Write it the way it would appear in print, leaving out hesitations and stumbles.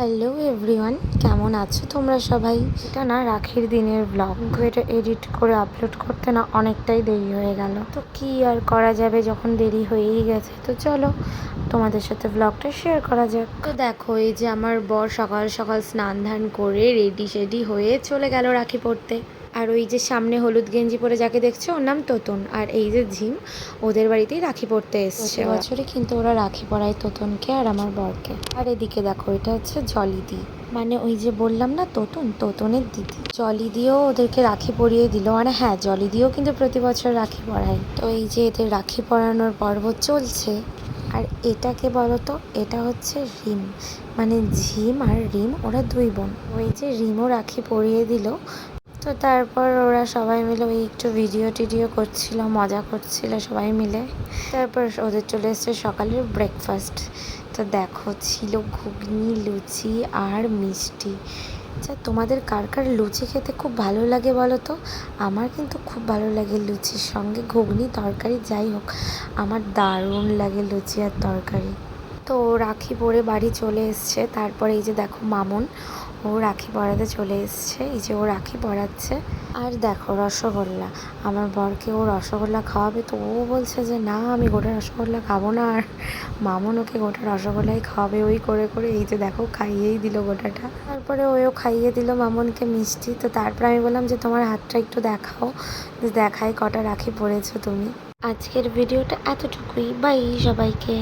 Hello everyone, কেমন আছো তোমরা সবাই? এটা না রাখির দিনের ব্লগ, এটা এডিট করে আপলোড করতে না অনেকটাই দেরি হয়ে গেল। তো কি আর করা যাবে, যখন দেরি হয়েই গেছে তো চলো তোমাদের সাথে ব্লগটা শেয়ার করা যাক। তো দেখো, এই যে আমার বর সকাল সকাল স্নান ধান করে রেডি হয়ে চলে গেল রাখি পড়তে। আর ওই যে সামনে হলুদ গেঞ্জি পরে যাকে দেখছো, ওর নাম তোতন। আর এই যে ঝিম, ওদের বাড়িতেই রাখি পড়তে এসছে। বছরই কিন্তু ওরা রাখি পড়ায় তোতনকে আর আমার বরকে। আর এদিকে দেখো, এটা হচ্ছে জলিদি, মানে ওই যে বললাম না তোতনের দিদি। জলিদিও ওদেরকে রাখি পরিয়ে দিল। মানে হ্যাঁ, জলিদিও কিন্তু প্রতি বছর রাখি পরায়। তো এই যে এদের রাখি পরানোর পর্ব চলছে। আর এটাকে বলো তো, এটা হচ্ছে রিম, মানে ঝিম আর রিম, ওরা দুই বোন। ওই যে রিমও রাখি পরিয়ে দিল। তো তারপর ওরা সবাই মিলে ওই একটু ভিডিও করছিল, মজা করছিল সবাই মিলে। তারপর ওদের চলে এসছে সকালের ব্রেকফাস্ট। তো দেখো, ছিল ঘুগনি, লুচি আর মিষ্টি। আচ্ছা, তোমাদের কার কার লুচি খেতে খুব ভালো লাগে বলো তো? আমার কিন্তু খুব ভালো লাগে লুচির সঙ্গে ঘুগনি তরকারি, যাই হোক আমার দারুণ লাগে লুচি আর তরকারি। তো ও রাখি পরে বাড়ি চলে এসছে। তারপরে এই যে দেখো মামুন, ও রাখি পরাতে চলে এসছে। এই যে ও রাখি পরাচ্ছে। আর দেখো রসগোল্লা, আমার বরকে ও রসগোল্লা খাওয়াবে, তো ও বলছে যে না, আমি গোটা রসগোল্লা খাবো না। আর মামুন ওকে গোটা রসগোল্লাই খাওয়াবে। ওই করে করে এই যে দেখো খাইয়েই দিল গোটাটা। তারপরে ওও খাইয়ে দিল মামুনকে মিষ্টি। তো তারপর আমি বললাম যে তোমার হাতটা একটু দেখাও, যে দেখাই কটা রাখি পরেছো তুমি। আজকের ভিডিওটা এতটুকুই, বাই সবাইকে।